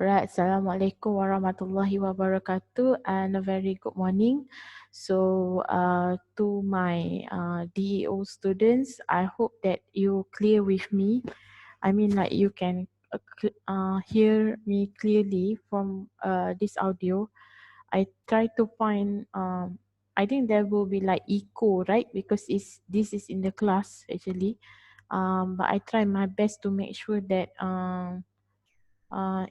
Right, Assalamualaikum warahmatullahi wabarakatuh, and a very good morning. So, to my DEO students, I hope that you clear with me. I mean, like you can hear me clearly from this audio. I try to find. I think there will be like echo, right? Because this is in the class actually. But I try my best to make sure that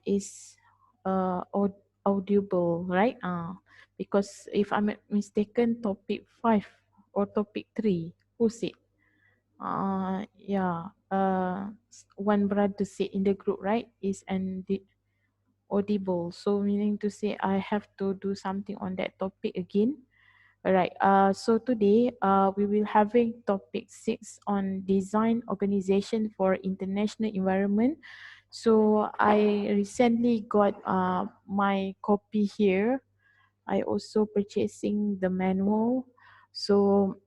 is audible, right? Because if I'm not mistaken, topic 5 or topic 3, who's it? Yeah, one brother said in the group, right? Is audible. So meaning to say I have to do something on that topic again. Alright, so today we will having topic 6 on design organization for international environment. So I recently got my copy here. I also purchasing the manual. So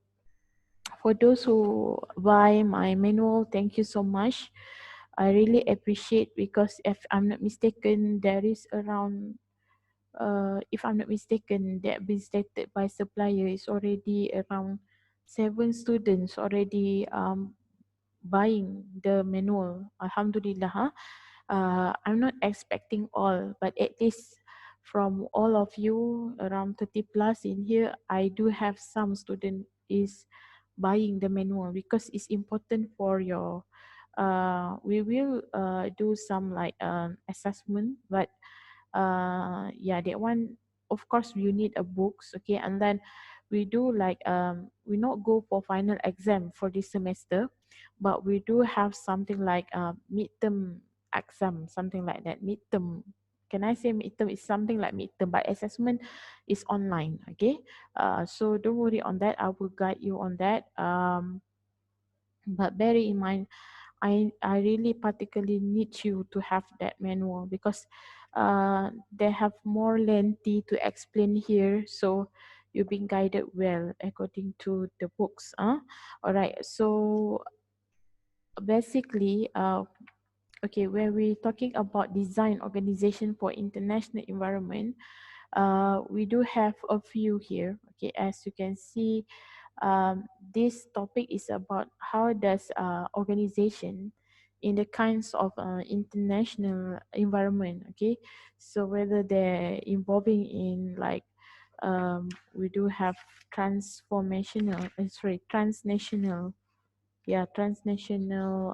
for those who buy my manual, thank you so much. I really appreciate because if I'm not mistaken, there is around if I'm not mistaken, that been stated by supplier is already around 7 students already buying the manual. Alhamdulillah. Huh? I'm not expecting all, but at least from all of you, around 30 plus in here, I do have some student is buying the manual because it's important for your. We will do some like assessment, but yeah, that one of course you need a books, okay, and then we do like we not go for final exam for this semester, but we do have something like midterm exam, something like that. Midterm, can I say midterm is something like midterm, but assessment is online, okay. So don't worry on that, I will guide you on that. But bear in mind, I really particularly need you to have that manual because they have more lengthy to explain here. So you've been guided well according to the books. All right. So basically, okay, when we're talking about design organization for international environment, we do have a few here. Okay, as you can see, this topic is about how does organization in the kinds of international environment, okay, so whether they're involving in like we do have transformational sorry transnational, yeah, transnational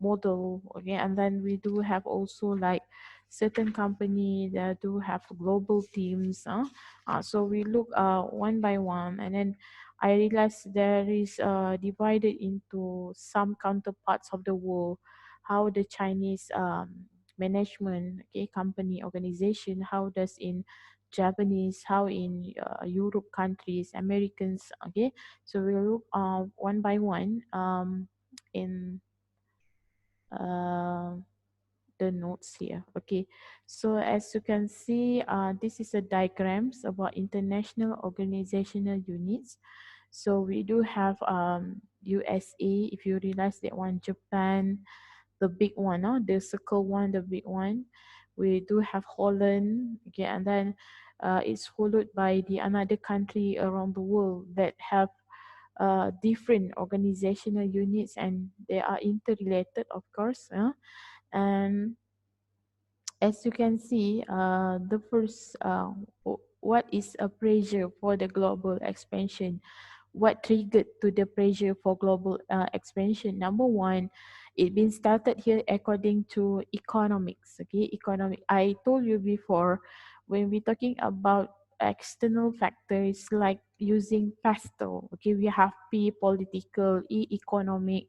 model, okay, and then we do have also like certain company that do have global teams. So we look one by one, and then I realized there is divided into some counterparts of the world, how the Chinese management, okay, company organization, how does in Japanese, how in Europe countries, Americans, okay. So we look one by one in uh, the notes here. Okay, so as you can see, this is a diagrams about international organizational units. So we do have USA, if you realize that one, Japan, the big one, the circle one, the big one. We do have Holland, okay, and then it's followed by the another country around the world that have different organizational units, and they are interrelated, of course. And as you can see, the first, what is a pressure for the global expansion? What triggered to the pressure for global expansion? Number one, it been started here according to economics. Okay, economic. I told you before, when we're talking about external factors like using pastel. Okay, we have P political, E economic,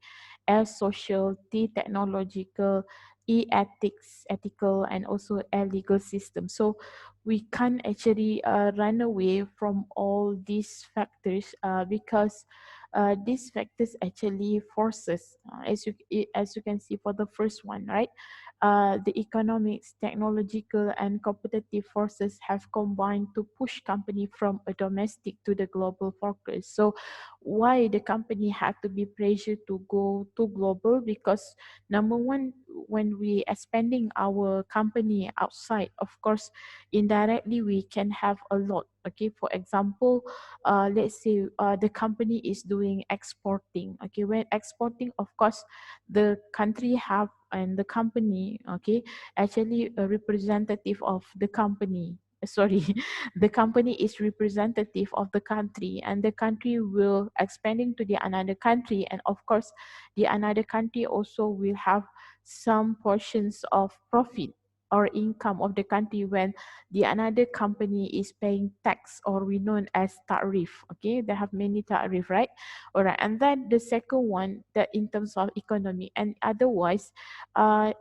S social, T technological, ethics, ethical, and also a legal system. So we can't actually run away from all these factors because these factors actually forces, as you can see for the first one, right? the economics, technological, and competitive forces have combined to push company from a domestic to the global focus. So, why the company had to be pressured to go to global? Because number one, when we expanding our company outside, of course, indirectly we can have a lot. Okay, for example, let's say the company is doing exporting. Okay, when exporting, of course, the country have and the company, okay, actually a representative of the company. Sorry, the company is representative of the country, and the country will expanding to the another country, and of course, the another country also will have some portions of profit or income of the country when the another company is paying tax, or we known as tariff. Okay, they have many tariff, right? All right, and then the second one, that in terms of economy and otherwise,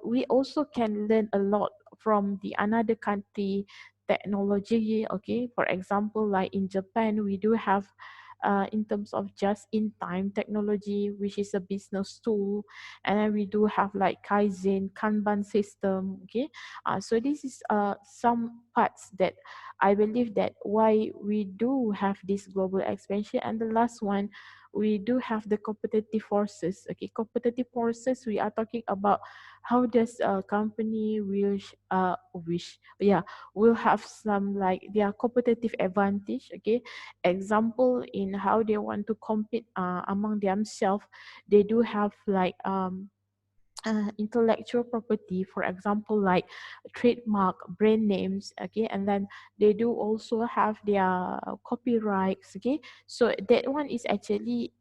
we also can learn a lot from the another country technology. Okay, for example, like in Japan, we do have in terms of just in time technology, which is a business tool, and then we do have like kaizen kanban system. Okay, so this is some parts that I believe that why we do have this global expansion. And the last one, we do have the competitive forces. Okay, competitive forces, we are talking about how does a company wish yeah will have some like their competitive advantage. Okay, example in how they want to compete among themselves, they do have like intellectual property, for example, like trademark, brand names. Okay, and then they do also have their copyrights. Okay, so that one is actually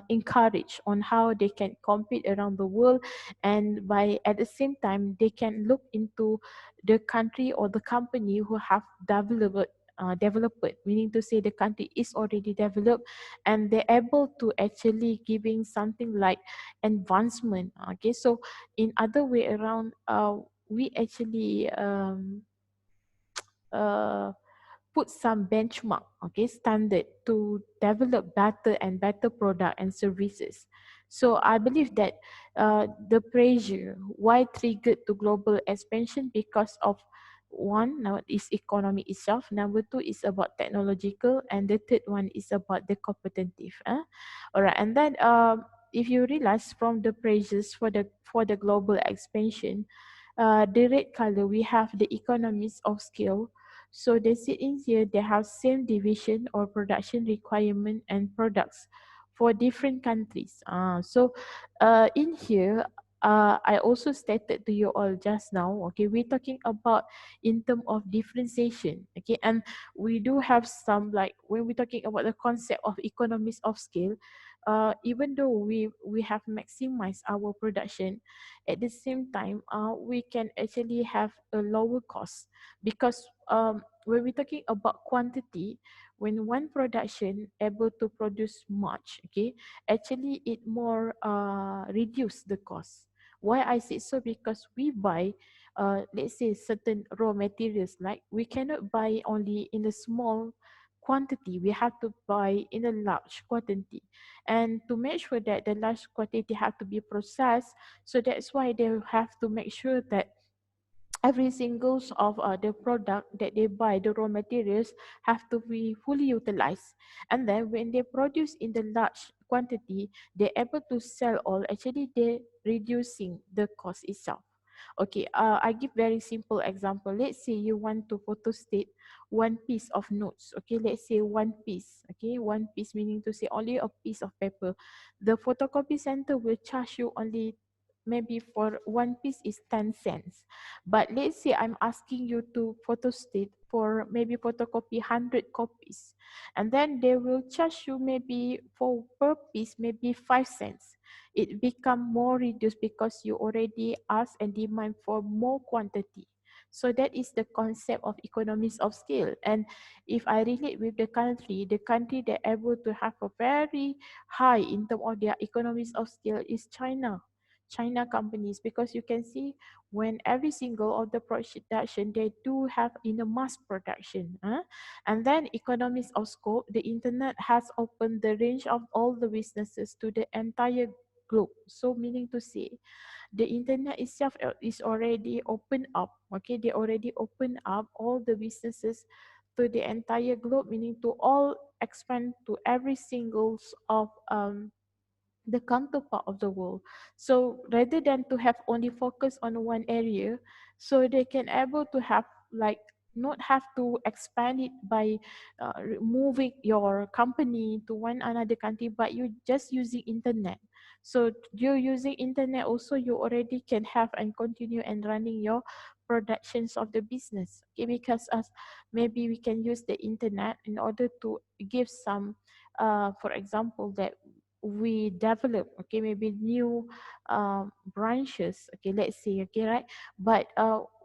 encouraged on how they can compete around the world, and by at the same time they can look into the country or the company who have developed, meaning to say the country is already developed, and they're able to actually giving something like advancement. Okay, so in other way around, we actually uh, put some benchmark, okay, standard to develop better and better product and services. So I believe that the pressure why triggered to global expansion, because of one, now is economy itself, number two is about technological, and the third one is about the competitive. All right, and then if you realize from the pressures for the global expansion, the red color we have the economies of scale. So they sit in here, they have same division or production requirement and products for different countries. In here, I also stated to you all just now, okay, we're talking about in terms of differentiation, okay, and we do have some like when we're talking about the concept of economies of scale, even though we have maximized our production, at the same time, we can actually have a lower cost, because when we're talking about quantity, when one production able to produce much, okay, actually it more reduce the cost. Why I say so? Because we buy let's say certain raw materials, like we cannot buy only in a small quantity, we have to buy in a large quantity, and to make sure that the large quantity have to be processed, so that's why they have to make sure that every single of the product that they buy, the raw materials, have to be fully utilized. And then when they produce in the large quantity, they're able to sell all. Actually, they're reducing the cost itself. Okay, I give very simple example. Let's say you want to photostate one piece of notes. Okay, let's say one piece. Okay, one piece meaning to say only a piece of paper. The photocopy center will charge you only maybe for one piece is 10 cents. But let's say I'm asking you to photostate for maybe photocopy 100 copies, and then they will charge you maybe for per piece maybe 5 cents. It become more reduced because you already ask and demand for more quantity. So that is the concept of economies of scale. And if I relate with the country that able to have a very high in terms of their economies of scale is China. China companies, because you can see when every single of the production they do have in a mass production, and then economies of scope, the internet has opened the range of all the businesses to the entire globe. So meaning to say, the internet itself is already open up. Okay, they already open up all the businesses to the entire globe, meaning to all expand to every singles of the counterpart of the world. So rather than to have only focus on one area, so they can able to have like not have to expand it by moving your company to one another country, but you just using internet. So you using internet also, you already can have and continue and running your productions of the business. Okay, because as maybe we can use the internet in order to give some for example that we develop, okay, maybe new branches, okay, let's say, okay, right, but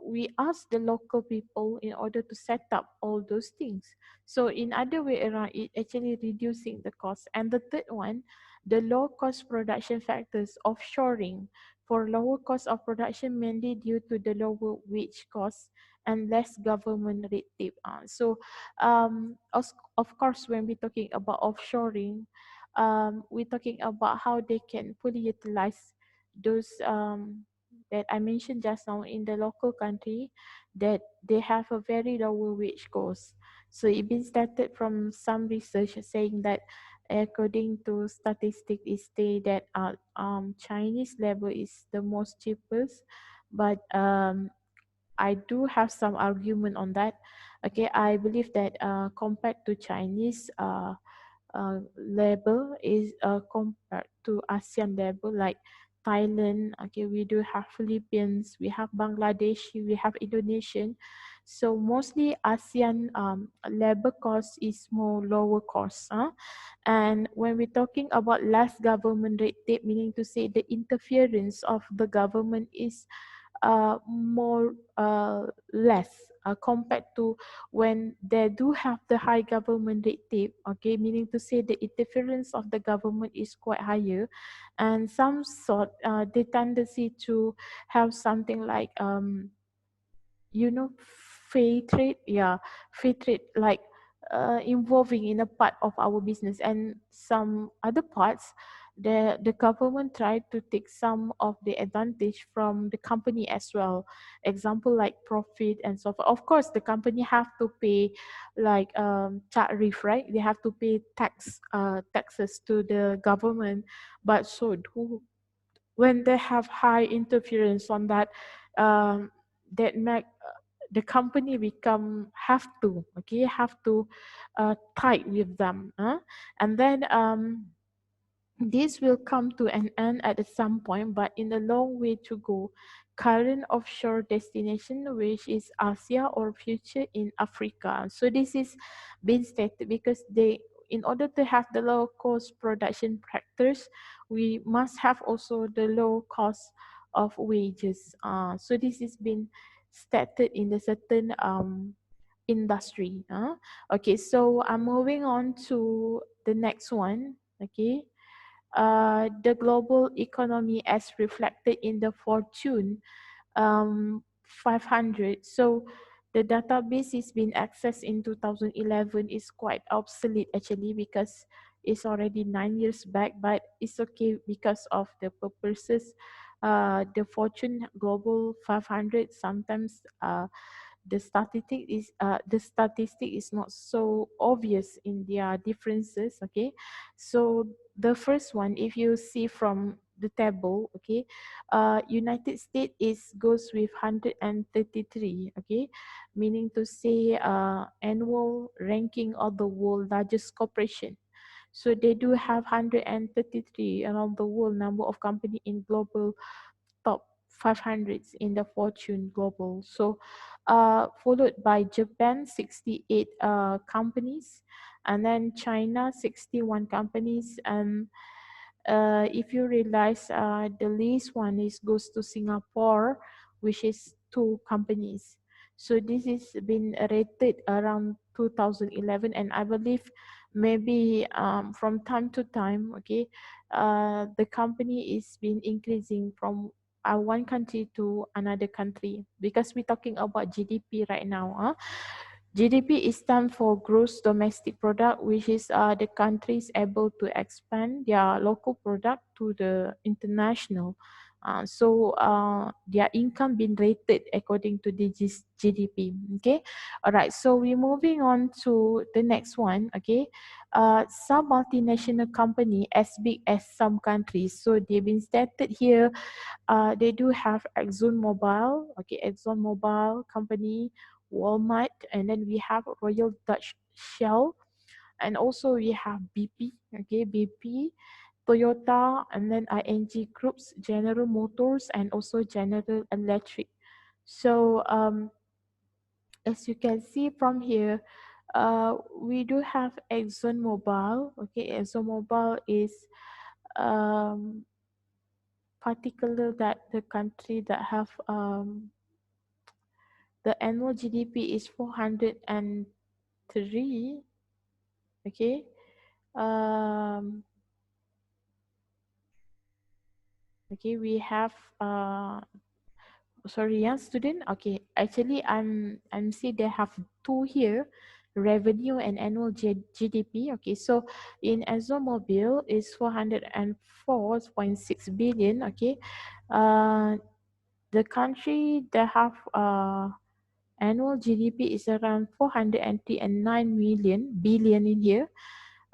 we ask the local people in order to set up all those things. So in other way around, it actually reducing the cost. And the third one, the low cost production factors, offshoring for lower cost of production, mainly due to the lower wage costs and less government red tape. So of course, when we're talking about offshoring, we're talking about how they can fully utilize those that I mentioned just now in the local country, that they have a very lower wage cost. So it been started from some research saying that according to statistics, it say that Chinese labor is the most cheapest, but I do have some argument on that. Okay, I believe that compared to Chinese level is compared to ASEAN level, like Thailand. Okay, we do have Philippines, we have Bangladesh, we have Indonesian. So mostly ASEAN labor cost is more lower cost. And when we're talking about less government red tape, meaning to say the interference of the government is more less compared to when they do have the high government red tape. Okay, meaning to say the interference of the government is quite higher, and some sort the tendency to have something like you know fair trade, yeah, fair trade, like involving in a part of our business, and some other parts the government tried to take some of the advantage from the company as well. Example like profit and so forth. Of course the company have to pay like tariff, right? They have to pay taxes to the government, but so do when they have high interference on that, that make the company become have to, okay, have to tight with them, and then this will come to an end at some point, but in a long way to go. Current offshore destination, which is Asia or future in Africa. So this is being stated because they, in order to have the low cost production factors, we must have also the low cost of wages. So this is been stated in the certain industry. Okay, so I'm moving on to the next one. Okay, the global economy as reflected in the Fortune 500. So the database is being accessed in 2011 is quite obsolete actually because it's already 9 years back, but it's okay because of the purposes. The Fortune Global 500 sometimes the statistic is not so obvious in their differences. Okay, so the first one, if you see from the table, okay, United States is goes with 133. Okay, meaning to say annual ranking of the world largest corporation. So they do have 133 around the world number of company in global top 500s in the Fortune Global. So, followed by Japan, 68 companies, and then China, 61 companies, and if you realize the least one is goes to Singapore, which is two companies. So this is been rated around 2011, and I believe maybe from time to time, okay, the company is been increasing from one country to another country because we're talking about GDP right now. GDP is stand for gross domestic product, which is the countries able to expand their local product to the international. Their income been rated according to the GDP. Okay, all right. So we're moving on to the next one. Okay, some multinational company as big as some countries. So they've been stated here. They do have ExxonMobil. Okay, ExxonMobil company, Walmart, and then we have Royal Dutch Shell, and also we have BP. Okay, BP, Toyota, and then ING Groups, General Motors, and also General Electric. So as you can see from here, we do have ExxonMobil. Okay, ExxonMobil is um, particular that the country that have the annual GDP is 403. Okay, um, okay, we have sorry, young student. Okay, actually, I'm see they have two here, revenue and annual GDP. Okay, so in ExxonMobil is 404.6 billion. Okay, uh, the country that have annual GDP is around 409 million billion in here,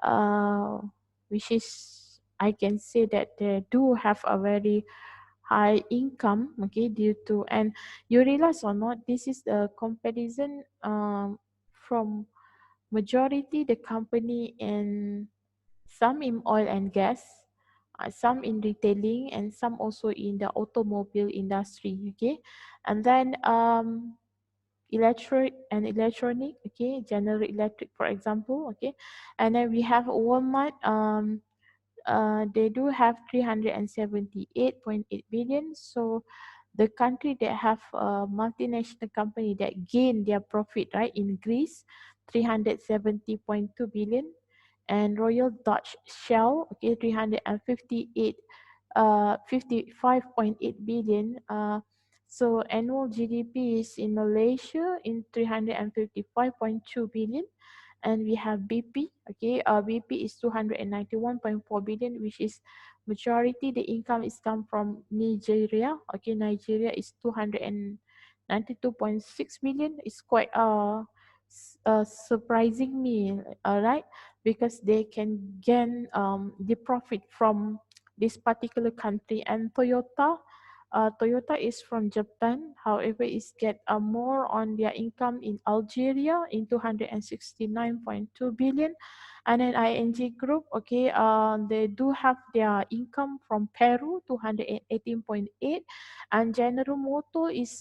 uh, which is I can say that they do have a very high income, okay, due to, and you realize or not, this is the comparison from majority the company in some in oil and gas, some in retailing, and some also in the automobile industry. Okay, and then electronic, okay, General Electric, for example. Okay, and then we have Walmart. They do have 378.8 billion. So the country that have a multinational company that gain their profit, right, in Greece, 370.2 billion, and Royal Dutch Shell, okay, 55.8 billion. So annual GDP is in Malaysia in 355.2 billion, and we have BP. Okay, BP is 291.4 billion, which is majority the income is come from Nigeria. Okay, Nigeria is 292.6 million. It's quite surprising me, right? Because they can gain the profit from this particular country. And Toyota is from Japan. However, is get more on their income in Algeria in 269.2 billion. And then ING Group, okay, they do have their income from Peru, 218.8. And General Motor is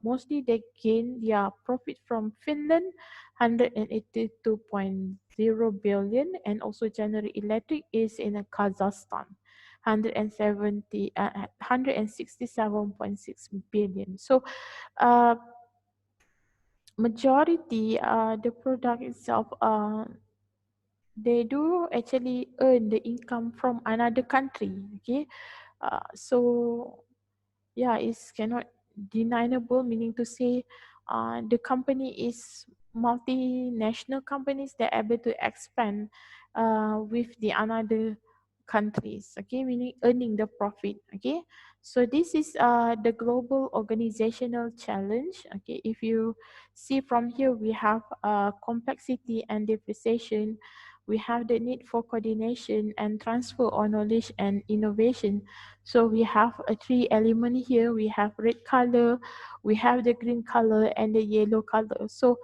mostly they gain their profit from Finland, 182.0 billion. And also General Electric is in Kazakhstan, 167.6 billion. So majority the product itself, they do actually earn the income from another country. Okay, so yeah, it's cannot deniable, meaning to say the company is multinational companies that are able to expand with the another countries, okay, meaning earning the profit. Okay, so this is the global organizational challenge. Okay, if you see from here, we have complexity and depreciation, we have the need for coordination and transfer of knowledge and innovation. So we have a three element here. We have red color, we have the green color, and the yellow color. So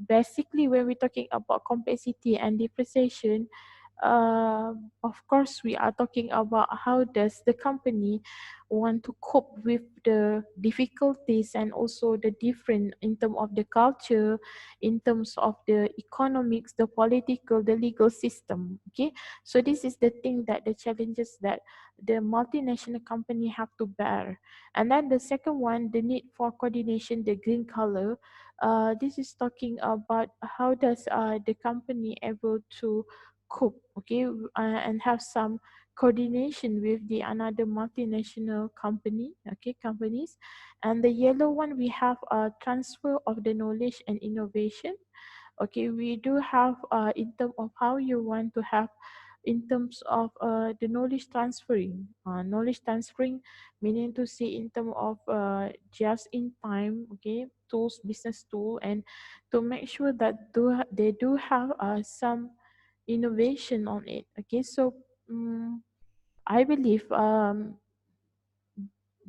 basically when we're talking about complexity and depreciation, of course we are talking about how does the company want to cope with the difficulties and also the different in terms of the culture, in terms of the economics, the political, the legal system. Okay, so this is the thing that the challenges that the multinational company have to bear. And then the second one, the need for coordination, the green color. This is talking about how does the company able to cope, okay, and have some coordination with the another multinational company, okay, companies. And the yellow one, we have a transfer of the knowledge and innovation. Okay, we do have in terms of how you want to have in terms of the knowledge transferring meaning to say in terms of just in time, okay, tools, business tool, and to make sure that they do have some innovation on it. Okay, so I believe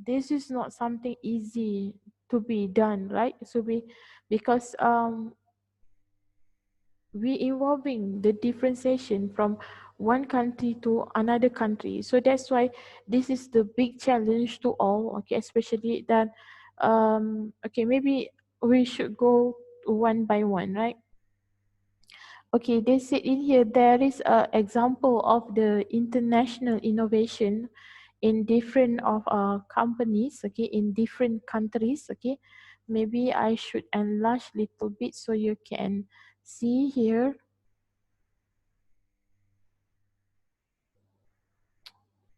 this is not something easy to be done, right? So because we involving the differentiation from one country to another country. So that's why this is the big challenge to all. Okay, especially that. Okay, maybe we should go one by one, right? Okay, they said in here there is a example of the international innovation in different of companies, okay, in different countries, okay. Maybe I should enlarge little bit so you can see here.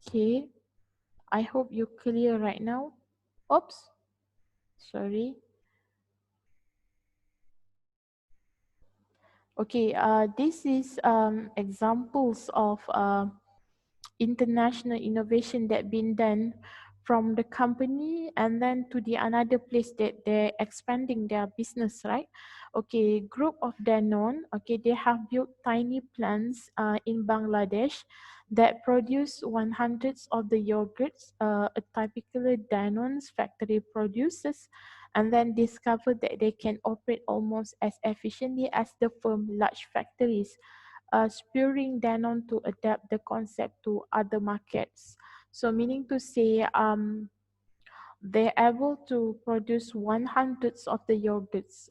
Okay, I hope you clear right now. Oops, sorry. Okay, this is examples of international innovation that been done from the company and then to the another place that they're expanding their business, right? Okay, group of Danone, okay, they have built tiny plants in Bangladesh that produce 100 of the yogurts a typical Danone's factory produces, and then discovered that they can operate almost as efficiently as the firm large factories, spurring Danone to adapt the concept to other markets. So, meaning to say, they're able to produce 100 of the yogurts,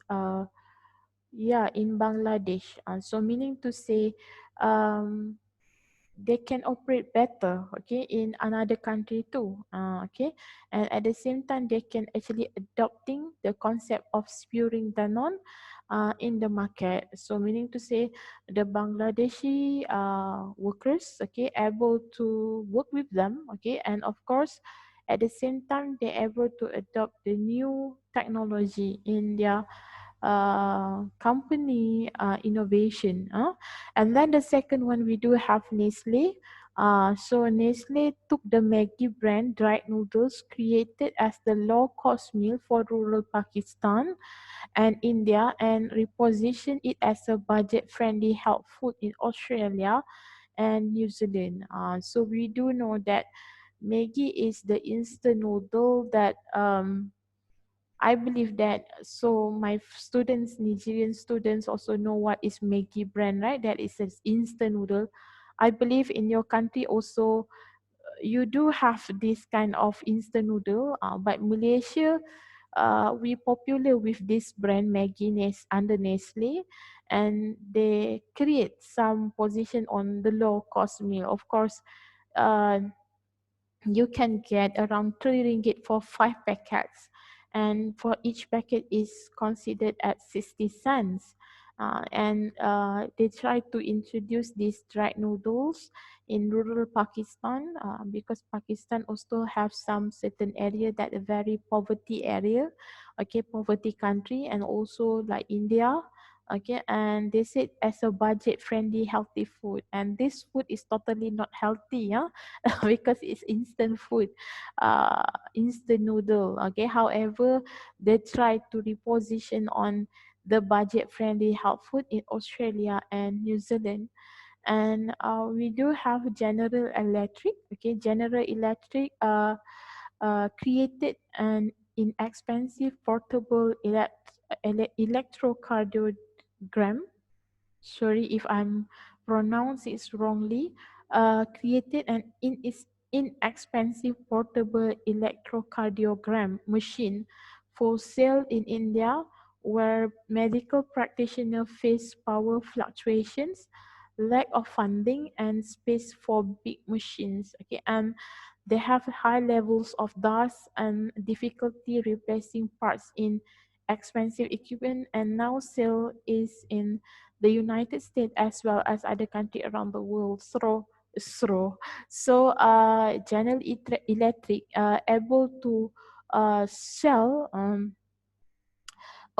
yeah, in Bangladesh. So, meaning to say, um, they can operate better, okay, in another country too, okay, and at the same time they can actually adopting the concept of spewing Danone in the market. So meaning to say the Bangladeshi workers, okay, able to work with them, okay, and of course at the same time they're able to adopt the new technology in their company innovation. And then the second one, we do have Nestle. So Nestle took the Maggi brand dried noodles created as the low-cost meal for rural Pakistan and India and repositioned it as a budget-friendly health food in Australia and New Zealand. So we do know that Maggi is the instant noodle that I believe that. So my students, Nigerian students, also know what is Maggi brand, right? That is an instant noodle. I believe in your country also you do have this kind of instant noodle, but Malaysia, we popular with this brand Maggi under Nestle, and they create some position on the low cost meal. Of course, uh, you can get around 3 ringgit for 5 packets, and for each packet is considered at 60 cents. And they try to introduce these dried noodles in rural Pakistan, because Pakistan also have some certain area that a very poverty area, okay, poverty country, and also like India, okay, and they said as a budget friendly healthy food, and this food is totally not healthy, yeah, because it's instant food, instant noodle, okay. However, they try to reposition on the budget friendly health food in Australia and New Zealand. And we do have General Electric, okay. General Electric created an inexpensive portable electrocardiogram, sorry if I'm pronounce it wrongly, created an inexpensive portable electrocardiogram machine for sale in India, where medical practitioners face power fluctuations, lack of funding, and space for big machines. Okay, and they have high levels of dust and difficulty replacing parts in expensive equipment, and now sale is in the United States as well as other countries around the world. So General Electric able to sell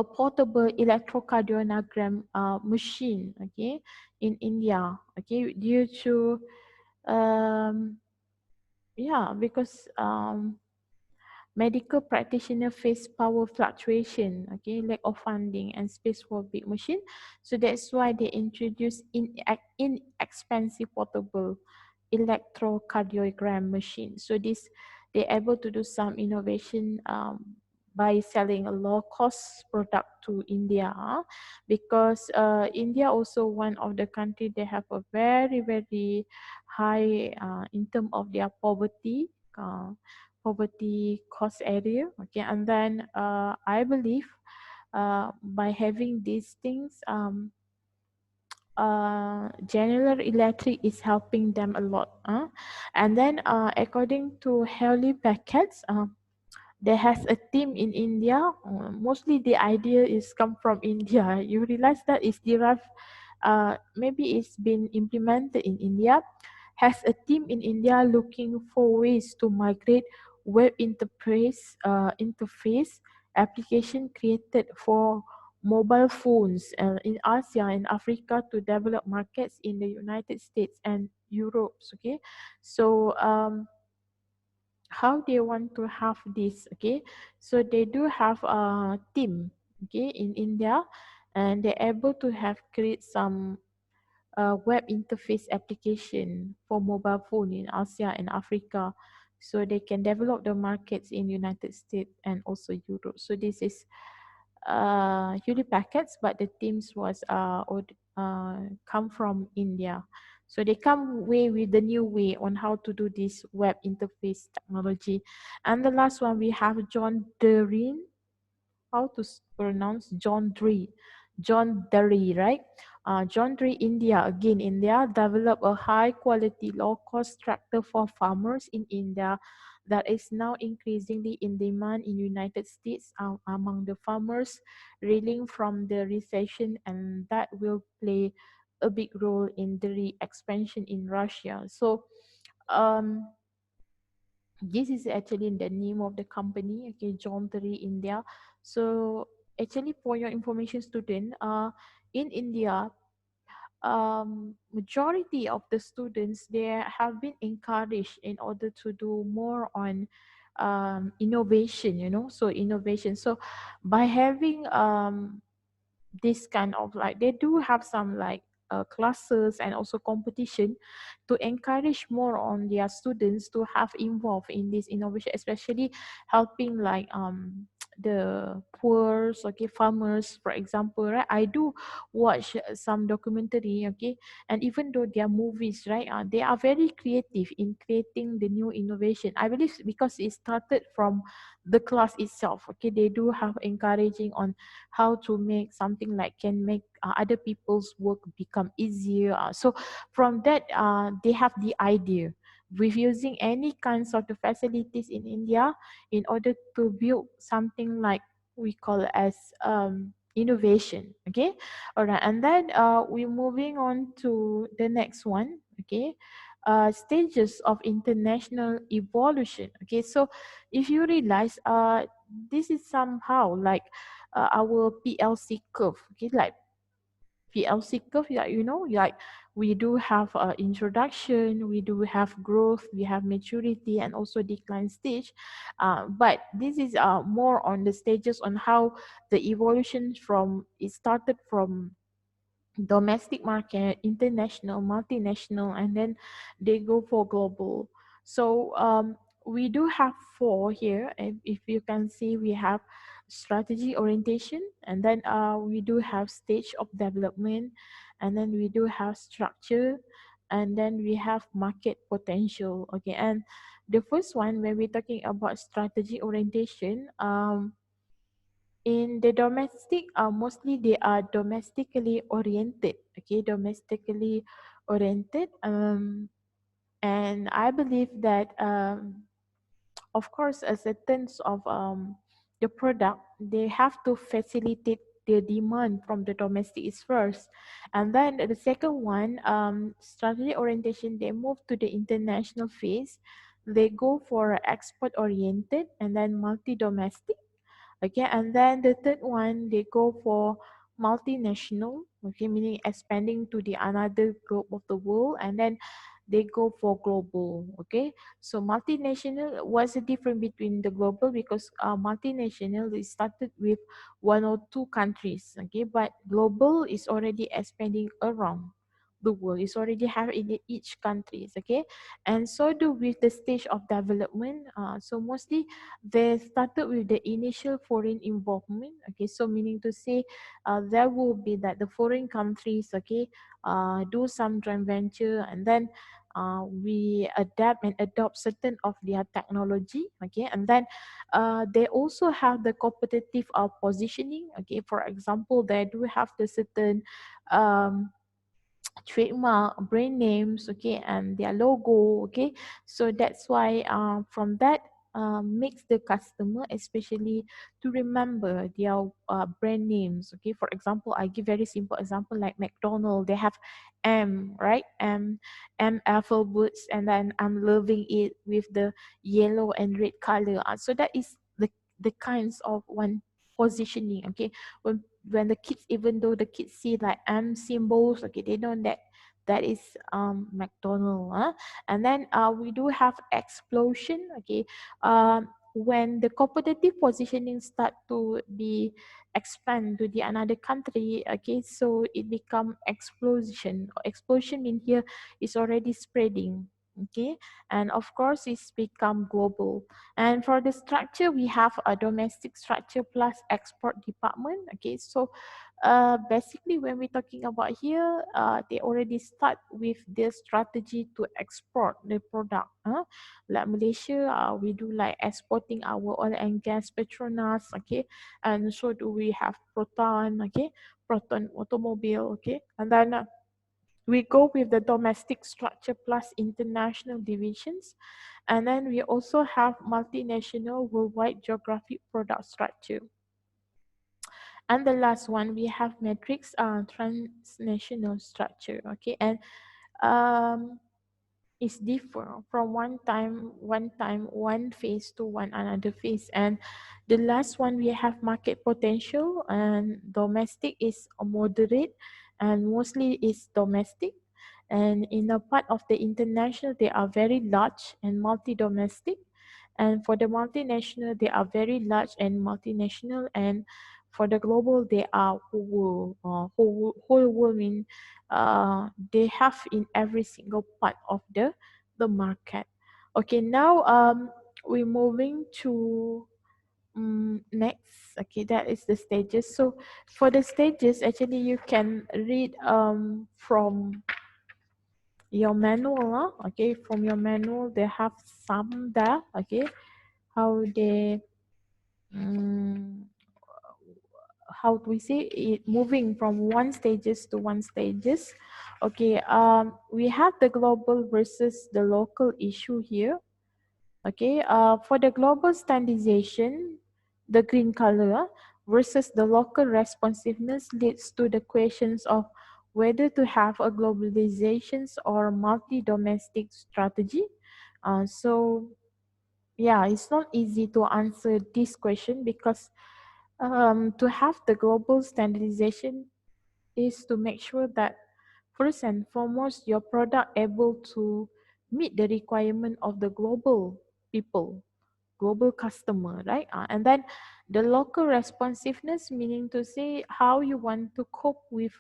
a portable electrocardiogram machine, okay, in India, okay, due to um, yeah, because medical practitioner face power fluctuation, okay, lack of funding and space for big machine. So that's why they introduce inexpensive portable electrocardiogram machine. So this they're able to do some innovation by selling a low cost product to India, because India also one of the country they have a very high in terms of their poverty cost area, okay. And then I believe by having these things, General Electric is helping them a lot, and then according to Hewlett Packard's, there has a team in India. Mostly the idea is come from India. You realize that is derived, maybe it's been implemented in India. Has a team in India looking for ways to migrate web interface application created for mobile phones in Asia and Africa to develop markets in the United States and Europe. Okay, so how they want to have this, okay, so they do have a team, okay, in India, and they're able to have create some web interface application for mobile phone in Asia and Africa, so they can develop the markets in United States and also Europe. So this is Hewlett Packard's, but the teams was come from India. So they come way with the new way on how to do this web interface technology. And the last one we have John Derin, how to pronounce John Derry, right? John Derry, India. Again, India developed a high quality, low cost tractor for farmers in India that is now increasingly in demand in United States among the farmers reeling from the recession, and that will play a big role in the expansion in Russia. So um, this is actually the name of the company, okay, John Terry India. So actually for your information student, in India, majority of the students they have been encouraged in order to do more on innovation, so innovation. So by having this kind of like they do have some like classes and also competition to encourage more on their students to have involved in this innovation, especially helping like the poor, okay, farmers, for example, right? I do watch some documentary, okay, and even though they are movies, right, they are very creative in creating the new innovation. I believe because it started from the class itself, okay, they do have encouraging on how to make something like can make other people's work become easier. So from that, they have the idea with using any kinds of the facilities in India in order to build something like we call as innovation. Okay, all right, and then we're moving on to the next one. Okay, stages of international evolution. Okay, so if you realize, this is somehow like our PLC curve. Okay, like PLC curve, yeah, like we do have introduction, we do have growth, we have maturity, and also decline stage. But this is more on the stages on how the evolution from it started from domestic market, international, multinational, and then they go for global. So we do have four here, and if you can see, we have strategy orientation, and then we do have stage of development, and then we do have structure, and then we have market potential. Okay, and the first one when we're talking about strategy orientation, in the domestic, mostly they are domestically oriented. Okay, domestically oriented. And I believe that of course, as a terms of the product, they have to facilitate the demand from the domestic is first, and then the second one, strategy orientation, they move to the international phase. They go for export oriented and then multi domestic, Okay, and then the third one, they go for multinational, okay, meaning expanding to the another group of the world, and then they go for global. Okay, so multinational, what's the difference between the global? Because multinational is started with one or two countries, okay, but global is already expanding around the world. It's already have in each countries, okay, and so do with the stage of development. So mostly they started with the initial foreign involvement, okay, so meaning to say there will be that the foreign countries, okay, do some joint venture, and then we adapt and adopt certain of their technology, okay, and then they also have the competitive positioning, okay. For example, they do have the certain um, trademark brand names, okay, and their logo, okay. So that's why from that makes the customer especially to remember their brand names, okay. For example, I give very simple example like McDonald, they have M, right? M alphabets, and then I'm loving it with the yellow and red color. So that is the kinds of one positioning, okay. When the kids, even though the kids see like M symbols, okay, they know that that is McDonald. And then we do have explosion, okay. When the competitive positioning start to be expand to the another country, okay, so it become explosion. Explosion in here is already spreading, okay, and of course it's become global. And for the structure, we have a domestic structure plus export department, okay. So basically when we're talking about here, they already start with their strategy to export the product. Like Malaysia, we do like exporting our oil and gas Petronas, okay, and so do we have Proton, okay, Proton Automobile, okay, and then we go with the domestic structure plus international divisions, and then we also have multinational worldwide geographic product structure. And the last one, we have matrix transnational structure, okay, and um, it's different from one phase to one another phase. And the last one, we have market potential, and domestic is a moderate, and mostly is domestic. And in a part of the international, they are very large and multi-domestic. And for the multinational, they are very large and multinational. And for the global, they are whole world. Whole world mean they have in every single part of the market. Okay, now we're moving to next. Okay, that is the stages. So for the stages, actually you can read from your manual. Okay, from your manual, they have some there. Okay, how they um, how do we say it, moving from one stages to one stages. Okay, we have the global versus the local issue here. Okay, for the global standardization, the green color versus the local responsiveness leads to the questions of whether to have a globalizations or multi-domestic strategy. So yeah, it's not easy to answer this question because to have the global standardization is to make sure that first and foremost your product able to meet the requirement of the global people, global customer, right? And then the local responsiveness, meaning to say how you want to cope with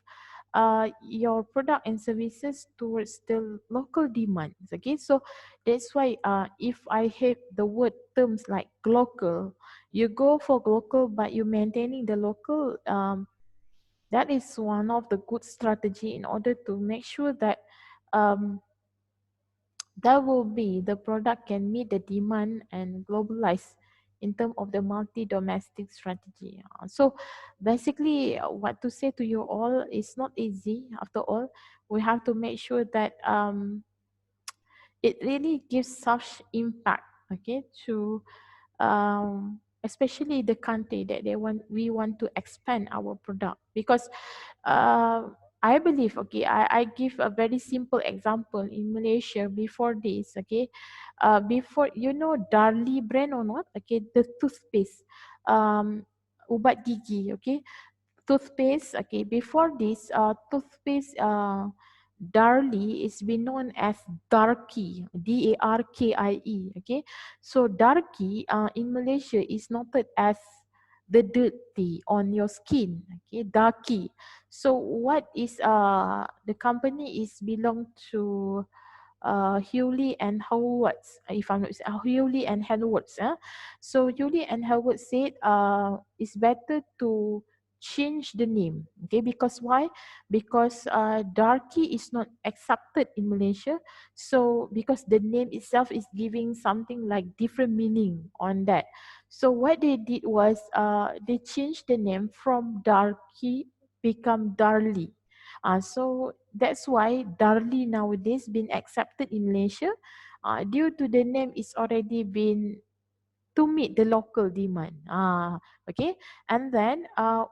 your product and services towards the local demands. Okay, so that's why if I have the word terms like local, you go for local but you maintaining the local, that is one of the good strategy in order to make sure that um, that will be the product can meet the demand and globalize in terms of the multi-domestic strategy. So basically what to say to you all is not easy. After all, we have to make sure that it really gives such impact, okay, to especially the country that we want to expand our product. Because uh, I believe, okay, I give a very simple example in Malaysia before this, okay. Before, you know Darlie brand or not, okay, the toothpaste. ubat gigi, okay, toothpaste. Okay, before this, toothpaste, Darlie is been known as Darkie, Darkie. Okay, so Darkie in Malaysia is noted as the dirty on your skin. Okay, Darkie. So what is the company is belong to Hewley and Howard's, if I'm not Hewley and Howard's. So Hewley and Howard said it's better to change the name. Okay, because why? Because Darky is not accepted in Malaysia. So because the name itself is giving something like different meaning on that. So what they did was they changed the name from Darky become Darlie. So that's why Darlie nowadays been accepted in Malaysia due to the name is already been to meet the local demand. Okay, and then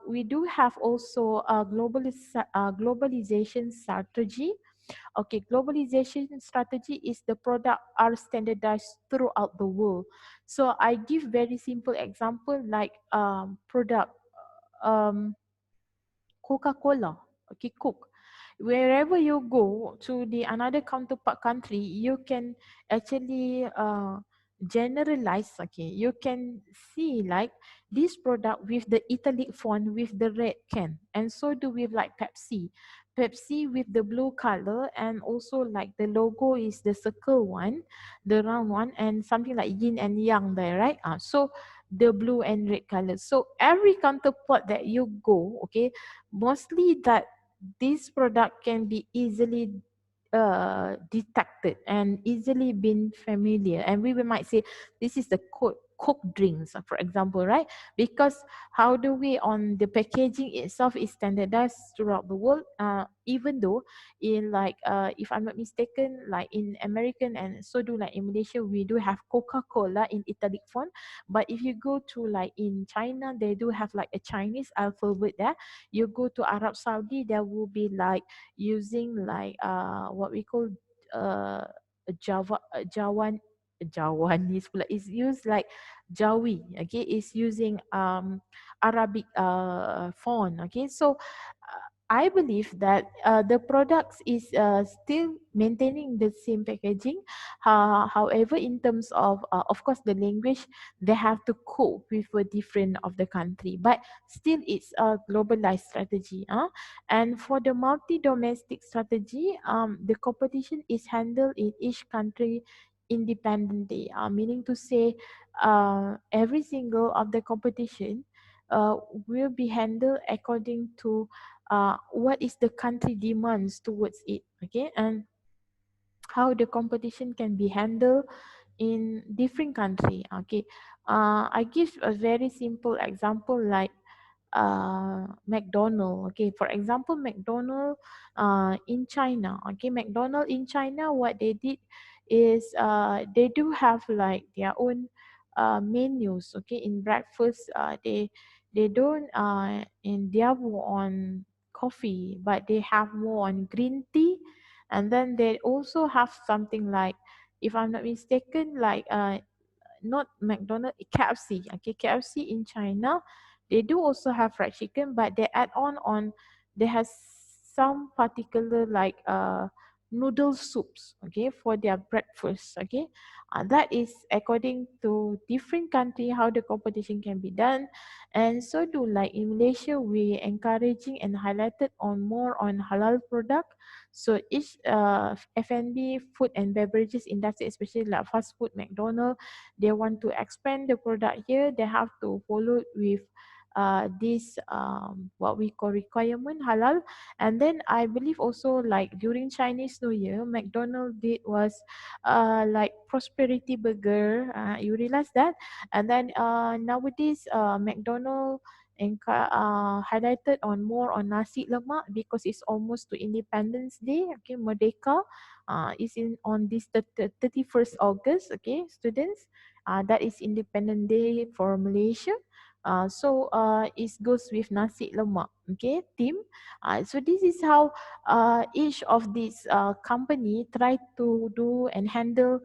we do have also a globalization strategy. Okay, globalization strategy is the product are standardized throughout the world. So I give very simple example like product um, Coca-Cola, okay, Coke. Wherever you go to the another counterpart country, you can actually generalize. Okay, you can see like this product with the italic font with the red can, and so do with like Pepsi. Pepsi with the blue color, and also like the logo is the circle one, the round one, and something like yin and yang there, right? So the blue and red color. So every counterpart that you go, okay, mostly that this product can be easily detected and easily been familiar, and we might say this is the coke drinks, for example, right? Because how do we on the packaging itself is standardized throughout the world, even though in like if I'm not mistaken, like in American and so do like in Malaysia, we do have Coca-Cola in italic font. But if you go to like in China, they do have like a Chinese alphabet there. You go to Arab Saudi, there will be like using like what we call uh Jawanese pula is used like Jawi. Okay, is using Arabic font. Okay, so I believe that the products is still maintaining the same packaging. However, in terms of course, the language, they have to cope with a different of the country, but still it's a globalized strategy. And for the multi-domestic strategy, the competition is handled in each country independently. Meaning to say, every single of the competition uh, will be handled according to what is the country demands towards it. Okay, and how the competition can be handled in different country. Okay, I give a very simple example like McDonald. Okay, for example, McDonald in China. Okay, McDonald in China, what they did is they do have like their own menus. Okay, in breakfast, they don't in their more on coffee, but they have more on green tea, and then they also have something like, if I'm not mistaken, like not McDonald, KFC. Okay, KFC in China, they do also have fried chicken, but they add on they have some particular like noodle soups. Okay, for their breakfast. Okay, that is according to different country how the competition can be done, and so do like in Malaysia we encouraging and highlighted on more on halal product. So each F&B food and beverages industry, especially like fast food, McDonald, they want to expand the product here, they have to follow with this what we call requirement halal. And then I believe also like during Chinese New Year, McDonald did was like prosperity burger. You realize that? And then nowadays McDonald highlighted on more on nasi lemak because it's almost to Independence Day. Okay, Merdeka is in on this 31st August. Okay, students, that is Independence Day for Malaysia. So it goes with nasi lemak. Okay, team. So this is how each of these company try to do and handle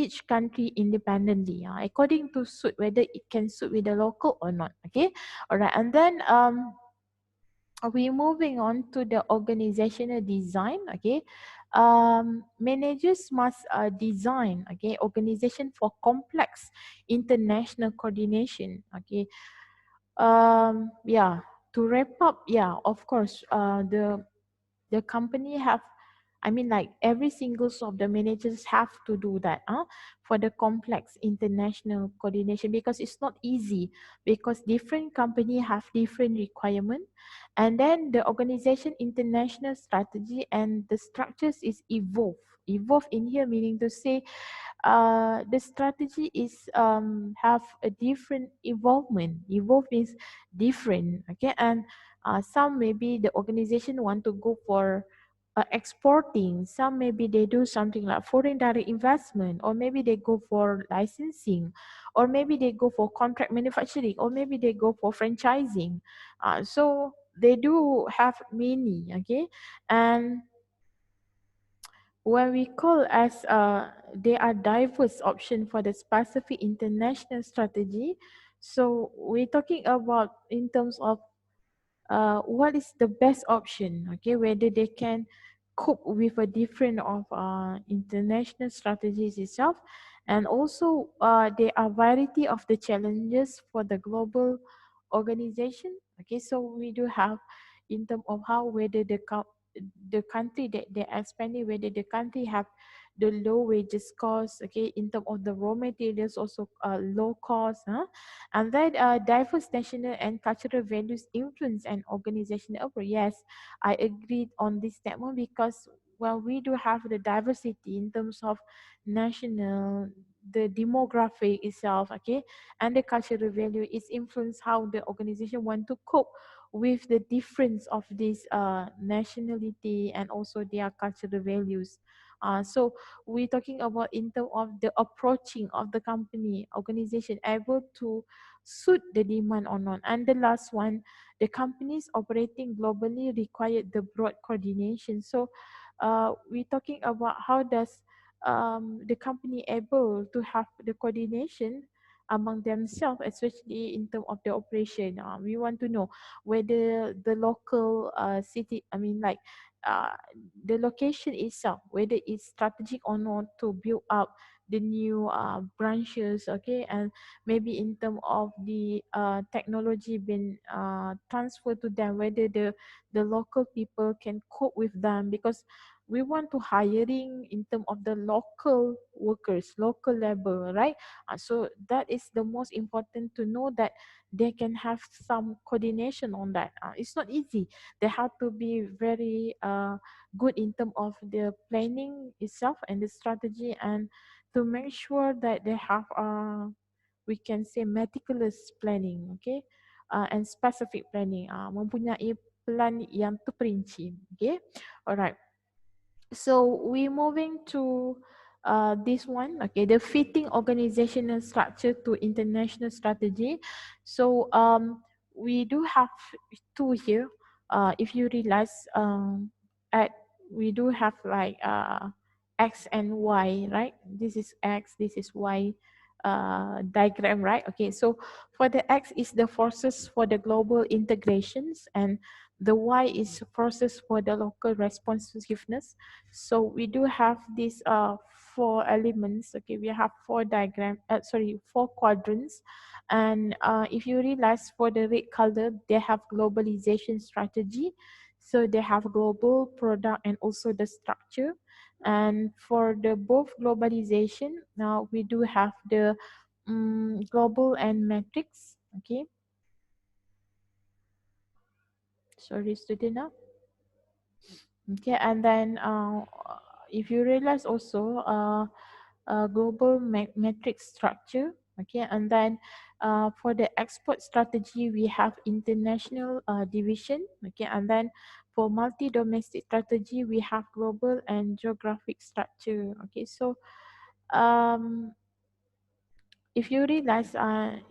each country independently, according to suit whether it can suit with the local or not. Okay, all right, and then we're moving on to the organizational design. Okay, managers must design, okay, organization for complex international coordination. Okay, yeah, to wrap up, yeah, of course, the company have, I mean, like every single of the managers have to do that, for the complex international coordination, because it's not easy, because different company have different requirement, and then the organization international strategy and the structures is evolve in here, meaning to say the strategy is have a different involvement. Evolve means different, okay, and some maybe the organization want to go for exporting, some maybe they do something like foreign direct investment, or maybe they go for licensing, or maybe they go for contract manufacturing, or maybe they go for franchising. So they do have many, okay, and when we call as there are diverse options for the specific international strategy. So we're talking about in terms of what is the best option, okay, whether they can cope with a different of international strategies itself, and also there are variety of the challenges for the global organization. Okay, so we do have in terms of how whether the country that they're expanding, whether the country have the low wages cost, okay, in terms of the raw materials also low cost, and then diverse national and cultural values influence an organizational approach. Yes, I agreed on this statement, because well, we do have the diversity in terms of national, the demographic itself, okay, and the cultural value is influence how the organization want to cope with the difference of this nationality and also their cultural values. So we're talking about in terms of the approaching of the company organization able to suit the demand or not. And the last one, the companies operating globally require the broad coordination. So we're talking about how does the company able to have the coordination among themselves, especially in terms of the operation. We want to know whether the local city, I mean, like uh, the location itself, whether it's strategic or not to build up the new branches, okay, and maybe in terms of the technology being transferred to them, whether the local people can cope with them, because we want to hiring in terms of the local workers, local labor, right? So that is the most important to know that they can have some coordination on that. It's not easy. They have to be very good in terms of the planning itself and the strategy, and to make sure that they have we can say meticulous planning, okay, and specific planning, mempunyai plan yang terperinci, okay, alright. So we're moving to this one, okay, the fitting organizational structure to international strategy. So we do have two here. If you realize, at we do have like X and Y, right? This is X, this is Y diagram, right? Okay, so for the X is the forces for the global integrations, and the Y is forces for the local responsiveness. So we do have these four elements. Okay, we have four quadrants, and if you realize for the red color, they have globalization strategy. So they have global product and also the structure. And for the both globalization, now we do have the global and matrix. Okay, sorry, student. Okay, and then if you realize also global matrix structure. Okay, and then for the export strategy, we have international division. Okay, and then for multi-domestic strategy, we have global and geographic structure. Okay, so um, if you realize,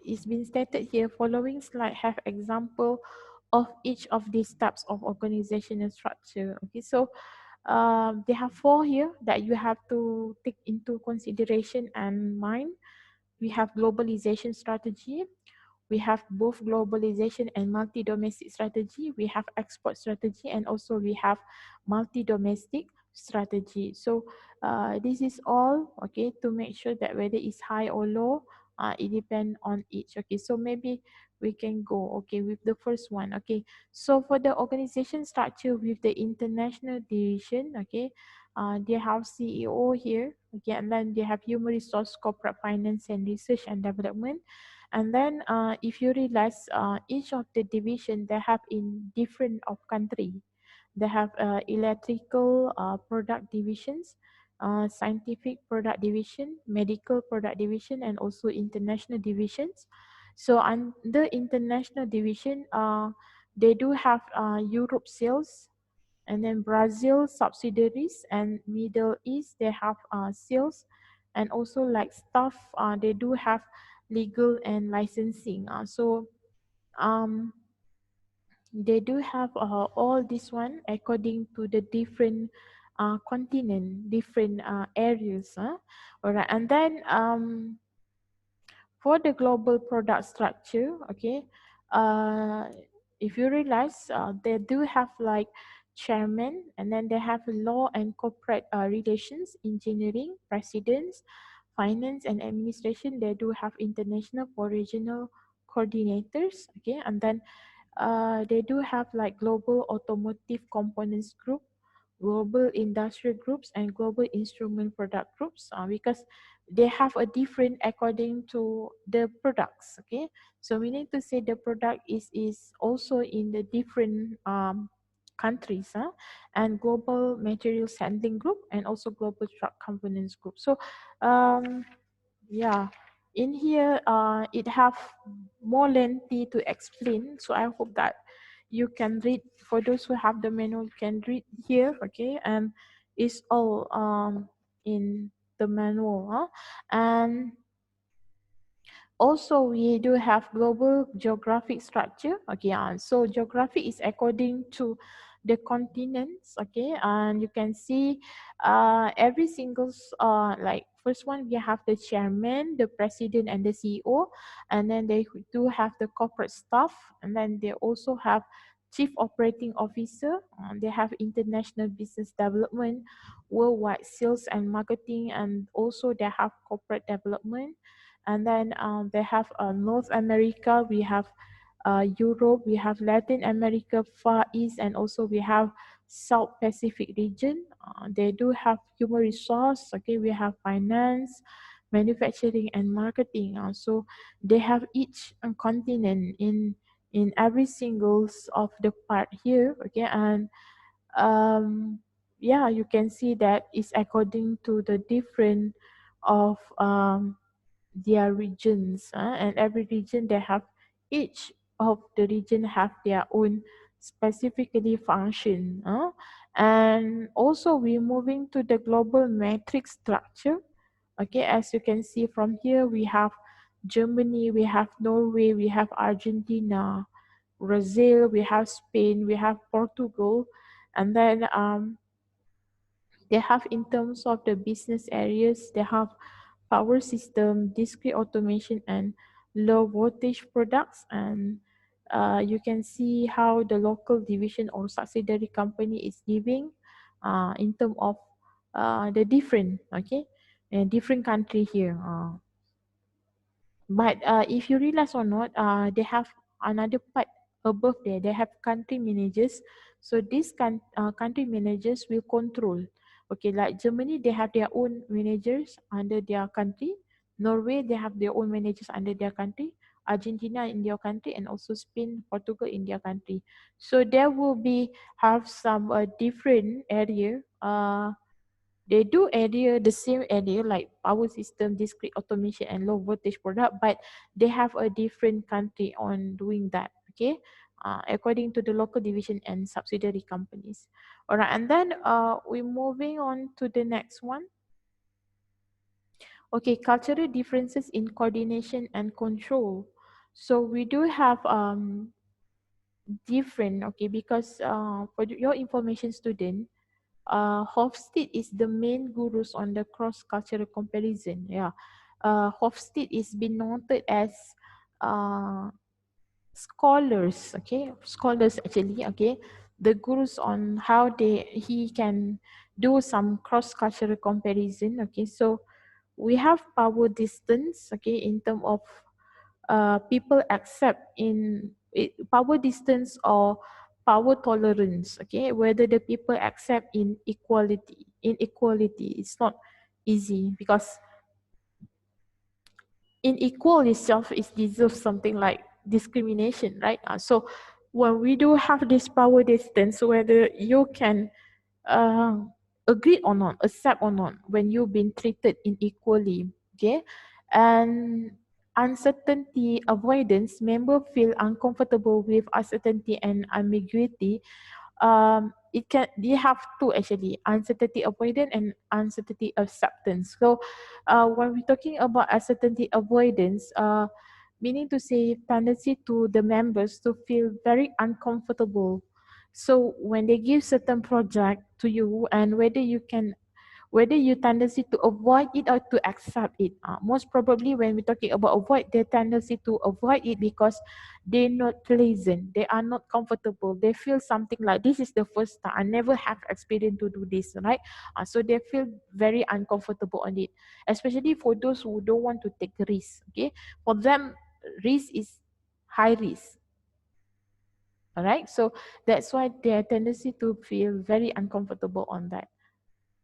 it's been stated here, following slide have example of each of these types of organizational structure. Okay, so They have four here that you have to take into consideration and mind. We have globalization strategy, we have both globalization and multi-domestic strategy, we have export strategy, and also we have multi-domestic strategy. So this is all okay to make sure that whether it's high or low, it depends on each. Okay, so maybe we can go okay with the first one. Okay, so for the organization structure with the international division, okay, they have CEO here, okay, and then they have human resource, corporate finance, and research and development. And then if you realize each of the division they have in different of country. They have electrical product divisions, scientific product division, medical product division, and also international divisions. So under international division, they do have Europe sales, and then Brazil subsidiaries, and Middle East they have sales, and also like staff they do have legal and licensing. So um they do have all this one according to the different continent, different areas. All right, and then for the global product structure, okay, uh, if you realize they do have like chairman, and then they have law and corporate relations, engineering, presidents, finance and administration. They do have international for regional coordinators, okay, and then they do have like global automotive components group, global industrial groups, and global instrument product groups, because they have a different according to the products. Okay, so we need to say the product is also in the different countries, and global materials handling group, and also global truck components group. So um, yeah, in here it have more lengthy to explain, so I hope that you can read. For those who have the manual, you can read here, okay, and it's all in the manual, and also we do have global geographic structure. Okay, so geography is according to the continents. Okay, and you can see every single like first one we have the chairman, the president, and the CEO, and then they do have the corporate staff, and then they also have chief operating officer. They have international business development, worldwide sales and marketing, and also they have corporate development. And then they have North America, we have Europe, we have Latin America, Far East, and also we have South Pacific region. They do have human resource. Okay, we have finance, manufacturing, and marketing. So they have each continent in every singles of the part here. Okay, and yeah, you can see that it's according to the different of their regions, and every region they have, each of the region have their own specifically function, and also we're moving to the global matrix structure. Okay, as you can see from here, we have Germany, we have Norway, we have Argentina, Brazil, we have Spain, we have Portugal, and then they have, in terms of the business areas, they have power system, discrete automation, and low voltage products. And you can see how the local division or subsidiary company is giving in terms of the different, okay, different country here. But if you realize or not, they have another part above there. They have country managers. So these country managers will control. Okay, like Germany, they have their own managers under their country. Norway, they have their own managers under their country. Argentina in their country, and also Spain, Portugal in their country. So there will be have some different area. They do area the same area like power system, discrete automation, and low voltage product, but they have a different country on doing that. Okay, according to the local division and subsidiary companies. All right, and then we're moving on to the next one. Okay, cultural differences in coordination and control. So we do have different. Okay, because for your information, student, Hofstede is the main gurus on the cross-cultural comparison. Yeah, Hofstede is been noted as uh, scholars. Okay, scholars actually. Okay, the gurus on how he can do some cross-cultural comparison. Okay, so we have power distance. Okay, in term of people accept in power distance or power tolerance, okay, whether the people accept inequality. It's not easy because unequal itself is deserves something like discrimination, right? So when we do have this power distance, whether you can uh, agree or not, accept or not, when you've been treated unequally, okay? And uncertainty avoidance, member feel uncomfortable with uncertainty and ambiguity. It can they have two actually, uncertainty avoidance and uncertainty acceptance. So when we're talking about uncertainty avoidance, meaning to say tendency to the members to feel very uncomfortable. So when they give certain project to you and whether you tendency to avoid it or to accept it. Most probably when we're talking about avoid, their tendency to avoid it because they're not pleasant, they are not comfortable, they feel something like this is the first time, I never have experience to do this, right? So they feel very uncomfortable on it, especially for those who don't want to take risk. Okay, for them risk is high risk. All right, so that's why their tendency to feel very uncomfortable on that.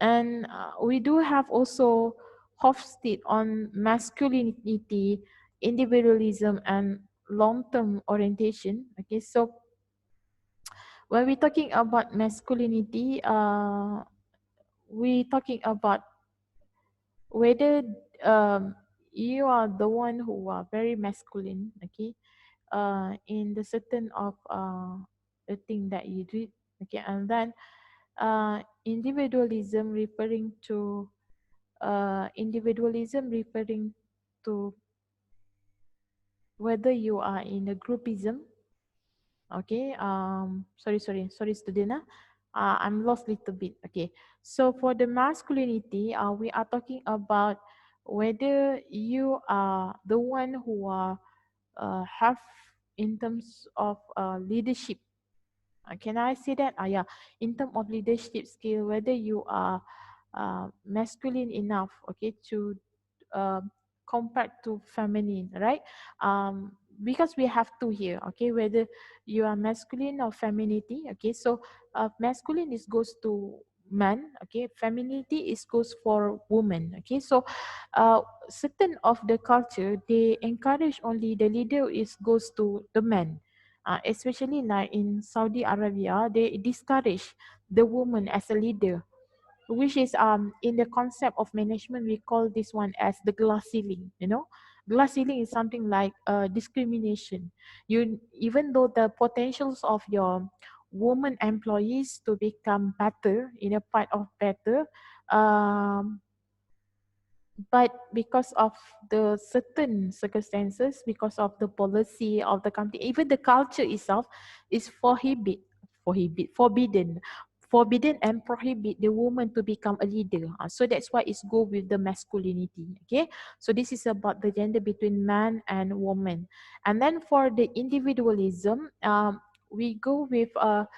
And we do have also Hofstede on masculinity, individualism, and long-term orientation. Okay, so when we're talking about masculinity, we're talking about whether um, you are the one who are very masculine, okay, in the certain of the thing that you do, okay, and then individualism referring to whether you are in a groupism. Okay, sorry student, I'm lost little bit. Okay, so for the masculinity, we are talking about whether you are the one who are have in terms of leadership. Can I say that? Yeah, in terms of leadership skill, whether you are masculine enough, okay, to um, compared to feminine, right? Because we have two here, okay, whether you are masculine or femininity, okay. So masculine is goes to man, okay. Femininity is goes for woman, okay. So certain of the culture they encourage only the leader is goes to the man. Especially like in Saudi Arabia, they discourage the woman as a leader, which is in the concept of management we call this one as the glass ceiling. You know, glass ceiling is something like discrimination. You, even though the potentials of your woman employees to become better in a part of better, um, but because of the certain circumstances, because of the policy of the company, even the culture itself is forbidden and prohibit the woman to become a leader. So that's why it's go with the masculinity. Okay, so this is about the gender between man and woman. And then for the individualism, we go with a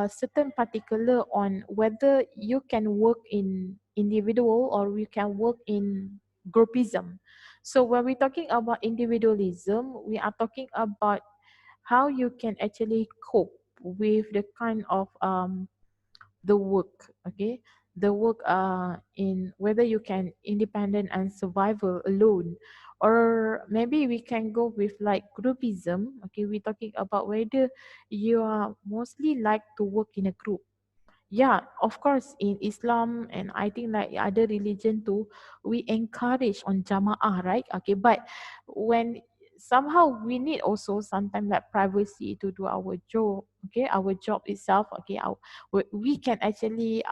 certain particular on whether you can work in individual or you can work in groupism. So when we're talking about individualism, we are talking about how you can actually cope with the kind of the work, okay, the work in whether you can independent and survival alone, or maybe we can go with like groupism. Okay, we're talking about whether you are mostly like to work in a group. Yeah, of course, in Islam and I think like other religion too, we encourage on jama'ah, right? Okay, but when somehow we need also sometimes like privacy to do our job. Okay, our job itself. Okay, we can actually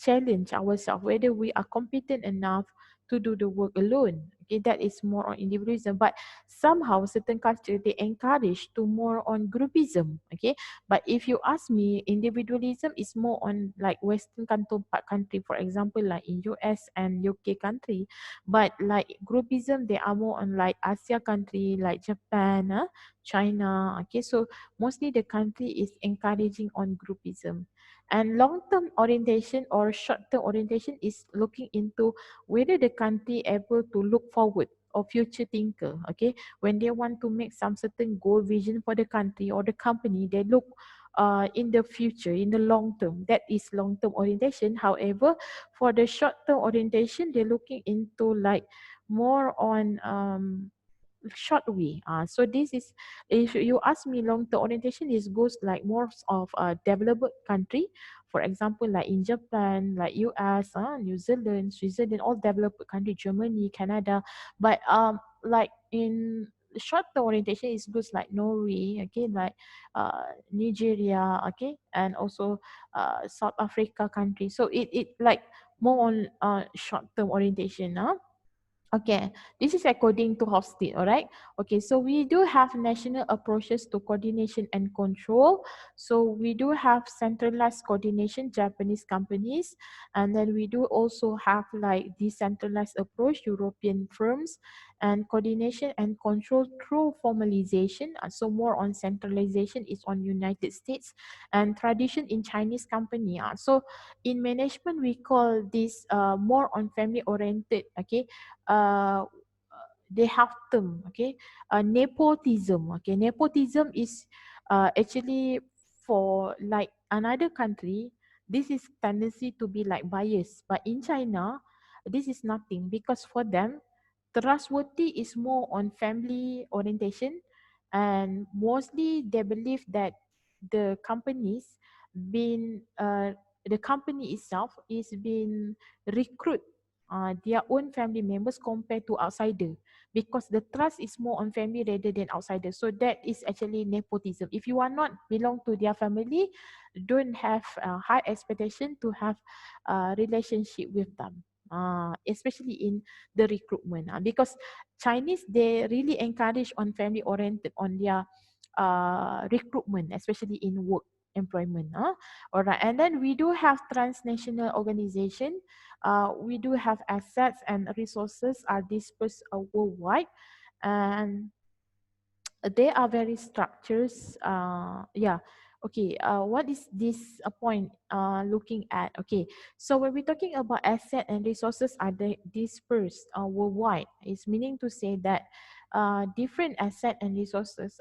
challenge ourselves whether we are competent enough to do the work alone. Okay, that is more on individualism, but somehow certain culture they encourage to more on groupism. Okay, but if you ask me, individualism is more on like Western counterpart country, for example, like in US and UK country. But like groupism, they are more on like Asia country, like Japan, China. Okay, so mostly the country is encouraging on groupism. And long-term orientation or short-term orientation is looking into whether the country able to look forward or future thinker. Okay, when they want to make some certain goal vision for the country or the company, they look in the future, in the long term. That is long-term orientation. However, for the short-term orientation, they're looking into like more on short way. So this is, if you ask me, long term orientation is goes like more of a developed country. For example, like in Japan, like US, New Zealand, Switzerland, all developed country, Germany, Canada. But like in short term orientation is goes like Norway, okay, like Nigeria, okay, and also South Africa country. So it like more on short term orientation. Okay, this is according to Hofstede, all right? Okay, so we do have national approaches to coordination and control. So we do have centralized coordination, Japanese companies, and then we do also have like decentralized approach, European firms, and coordination and control through formalization. So more on centralization is on United States, and tradition in Chinese company. So in management, we call this more on family oriented, okay? uh, they have term, okay, nepotism. Okay, nepotism is actually for like another country, this is tendency to be like bias, but in China this is nothing, because for them trustworthy is more on family orientation, and mostly they believe that the companies been the company itself is being recruit their own family members compared to outsider, because the trust is more on family rather than outsider. So that is actually nepotism. If you are not belong to their family, don't have a high expectation to have a relationship with them, especially in the recruitment, because Chinese they really encourage on family oriented on their recruitment, especially in work employment. All right, and then we do have transnational organization. We do have assets and resources are dispersed worldwide, and they are very structures. Yeah. Okay. What is this point looking at? Okay. So when we're talking about asset and resources are dispersed worldwide, it's meaning to say that different asset and resources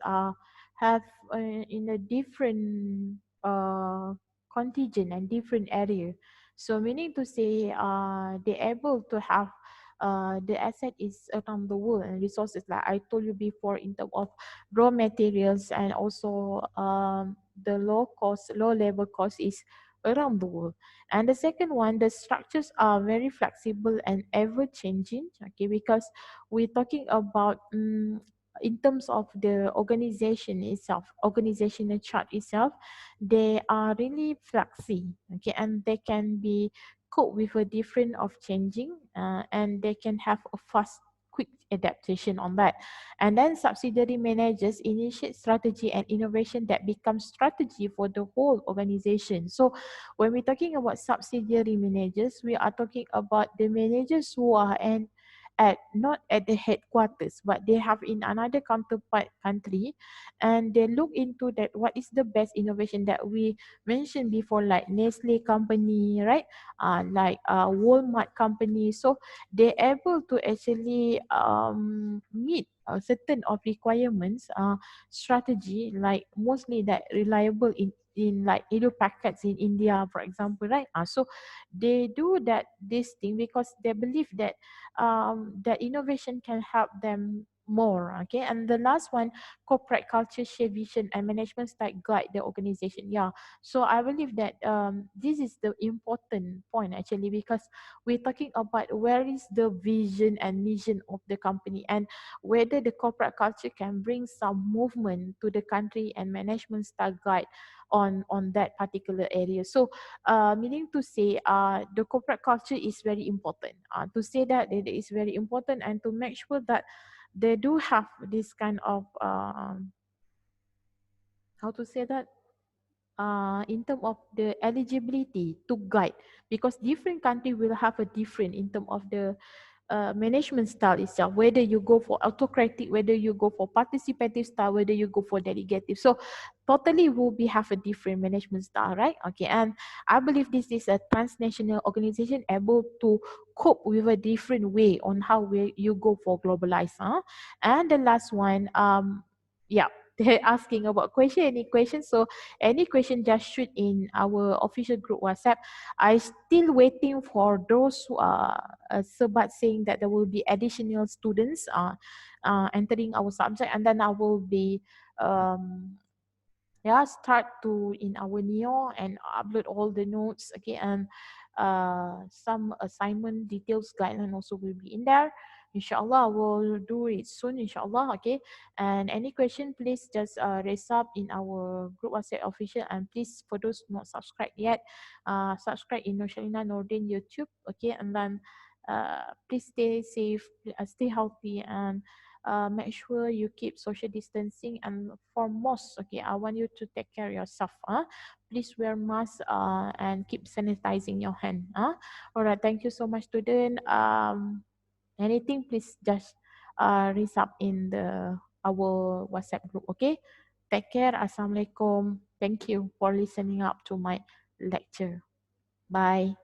have in a different contingent and different area. So meaning to say they're able to have the asset is around the world, and resources like I told you before in terms of raw materials, and also the low labor cost is around the world. And the second one, the structures are very flexible and ever changing. Okay, because we're talking about in terms of the organization itself, organizational chart itself, they are really flexy. Okay, and they can be cope with a different of changing, and they can have a fast quick adaptation on that. And then subsidiary managers initiate strategy and innovation that becomes strategy for the whole organization. So when we're talking about subsidiary managers, we are talking about the managers who are at not at the headquarters, but they have in another counterpart country, and they look into that what is the best innovation that we mentioned before, like Nestle company, right? Like Walmart company. So they're able to actually meet a certain of requirements, strategy, like mostly that reliable in like Edo packets in India, for example, right? So they do that this thing because they believe that that innovation can help them more. Okay, and the last one, corporate culture, share vision, and management style guide the organization. Yeah, so I believe that this is the important point actually, because we're talking about where is the vision and mission of the company, and whether the corporate culture can bring some movement to the country, and management style guide on that particular area. So meaning to say the corporate culture is very important, to say that it is very important, and to make sure that they do have this kind of how to say that, in terms of the eligibility to guide, because different country will have a different in terms of the management style itself, whether you go for autocratic, whether you go for participative style, whether you go for delegative. So totally will be have a different management style, right? Okay, and I believe this is a transnational organization able to cope with a different way on how you go for globalized. And the last one, yeah, they're asking about question, any questions. So any question, just shoot in our official group WhatsApp. I still waiting for those who are Sebat saying that there will be additional students entering our subject, and then I will be um, yeah, start to in our neo and upload all the notes, okay, and some assignment details guideline also will be in there. Inshallah, we'll do it soon, inshallah. Okay, and any question, please just raise up in our group WhatsApp official, and please, for those not subscribed yet, subscribe in Noorsyalina Nordin YouTube. Okay, and then please stay safe, stay healthy, and make sure you keep social distancing, and foremost, okay, I want you to take care of yourself. Please wear mask and keep sanitizing your hand. All right, thank you so much, student. Anything, please just raise up in the our WhatsApp group. Okay, take care. Assalamualaikum. Thank you for listening up to my lecture. Bye.